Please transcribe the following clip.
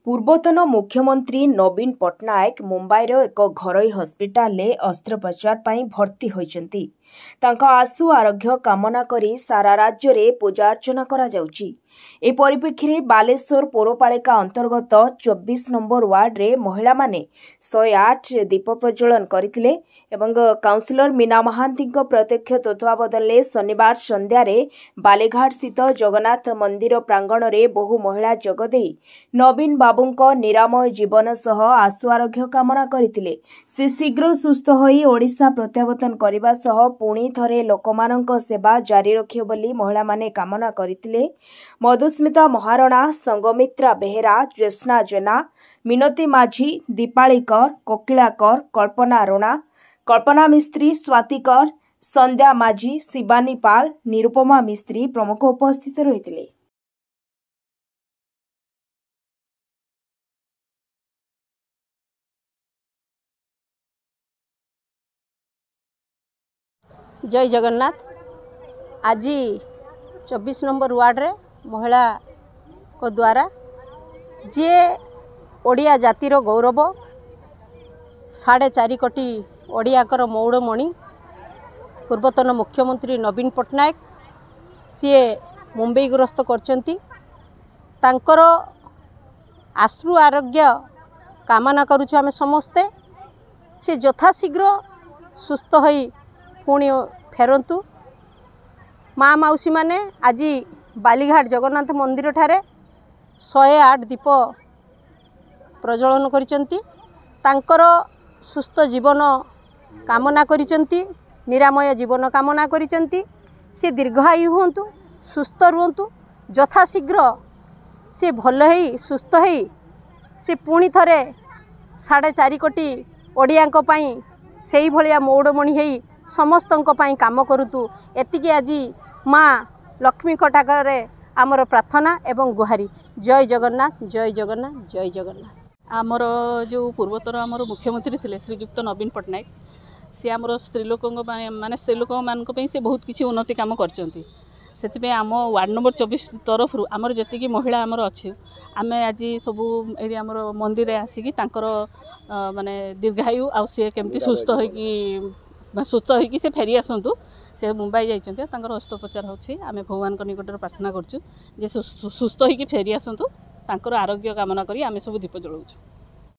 ପୂର୍ବତନ ମୁଖ୍ୟମନ୍ତ୍ରୀ ନବୀନ ପଟ୍ଟନାୟକ ମୁମ୍ବାଇର ଏକ ଘରୋଇ ହସ୍ପିଟାଲରେ ଅସ୍ତ୍ରୋପଚାର ପାଇଁ ଭର୍ତ୍ତି ହୋଇଛନ୍ତି। ତାଙ୍କ ଆଶୁ ଆରୋଗ୍ୟ କାମନା କରି ସାରା ରାଜ୍ୟରେ ପୂଜାର୍ଚ୍ଚନା କରାଯାଉଛି। ଏ ପରିପ୍ରେକ୍ଷୀରେ ବାଲେଶ୍ୱର ପୌରପାଳିକା ଅନ୍ତର୍ଗତ 24 ନମ୍ବର ୱାର୍ଡରେ ମହିଳାମାନେ 108 ଦୀପ ପ୍ରଜ୍ୱଳନ କରିଥିଲେ ଏବଂ କାଉନ୍ସିଲର ମୀନା ମହାନ୍ତିଙ୍କ ପ୍ରତ୍ୟକ୍ଷ ତତ୍ତ୍ୱାବଧାନରେ ଶନିବାର ସନ୍ଧ୍ୟାରେ ବାଲିଘାଟସ୍ଥିତ ଜଗନ୍ନାଥ ମନ୍ଦିର ପ୍ରାଙ୍ଗଣରେ ବହୁ ମହିଳା ଯୋଗଦେଇ ନବୀନ ବାବୁଙ୍କ ନିରାମୟ ଜୀବନ ସହ ଆଶୁ ଆରୋଗ୍ୟ କାମନା କରିଥିଲେ। ସେ ଶୀଘ୍ର ସୁସ୍ଥ ହୋଇ ଓଡ଼ିଶା ପ୍ରତ୍ୟାବର୍ତ୍ତନ କରିବା ସହ ପୁଣି ଥରେ ଲୋକମାନଙ୍କ ସେବା ଜାରି ରଖିବେ ବୋଲି ମହିଳାମାନେ କାମନା କରିଥିଲେ। ମଧୁସ୍ମିତା ମହାରଣା, ସଙ୍ଗମିତ୍ରା ବେହେରା, ଜ୍ୟୋତ୍ସ୍ନା ଜେନା, ମିନତୀ ମାଝୀ, ଦୀପାଳି କର, କୋକିଳା କର, କଳ୍ପନା ରଣା, କଳ୍ପନା ମିସ୍ତ୍ରୀ, ସ୍ୱାତି କର, ସନ୍ଧ୍ୟା ମାଝୀ, ଶିବାନୀ ପାଲ, ନିରୁପମା ମିସ୍ତ୍ରୀ ପ୍ରମୁଖ ଉପସ୍ଥିତ ରହିଥିଲେ। जय जगन्नाथ। आज 24 नंबर वार्ड रे महिला को द्वारा जे ओडिया जातिर गौरव 4.5 कोटी ओडियाकर मौड़मणि पूर्वतन मुख्यमंत्री नवीन पट्टनायक सी मुंबई ग्रस्त करचंती। तांकर आश्रु आरोग्य कामना करुछु आमे समस्ते। से यथाशीघ्र सुस्थ होई पुणी फेरंतु। माँ मौसी माने आज बालीघाट जगन्नाथ मंदिर ठारे 108 दीप प्रज्वलन करिसंती। तांकर सुस्थ जीवन कामना करिसंती, निरामय जीवन कामना करिसंती। से दीर्घायु होंतु, सुस्थ रुहंतु, यथाशीघ्र से भल हेई सुस्थ हेई से पुणी थरे 4.5 कोटी ओडियांक पई सेई भलिया मौड़मणि हेई समस्तंक पई काम करूतु। एतिकी आज माँ लक्ष्मी कटाकरे आमर प्रार्थना एवं गुहारी। जय जगन्नाथ, जय जगन्नाथ, जय जगन्नाथ। आमर जो पूर्वतर आमर मुख्यमंत्री थे श्रीजुक्त नवीन पट्टनायक सी आमर स्त्रीलोक माने स्त्रीलोक मान से बहुत किसी उन्नति काम करचंती। से आम वार्ड नंबर 24 तरफ आमर जी महिला आमर अच्छे आम आज सबू ये आमर मंदिर आसिकी तांकर माने दीर्घायु आ सी केमती सुस्थ होगी से फेरी आसतु। से मुंबई जाइए अस्त्रोपचार होची। आम भगवान निकट प्रार्थना करूँ जे सुस्थ होगी फेरी आसतु। तांकर आरोग्य कामना करी आम सब दीप जलाऊँ।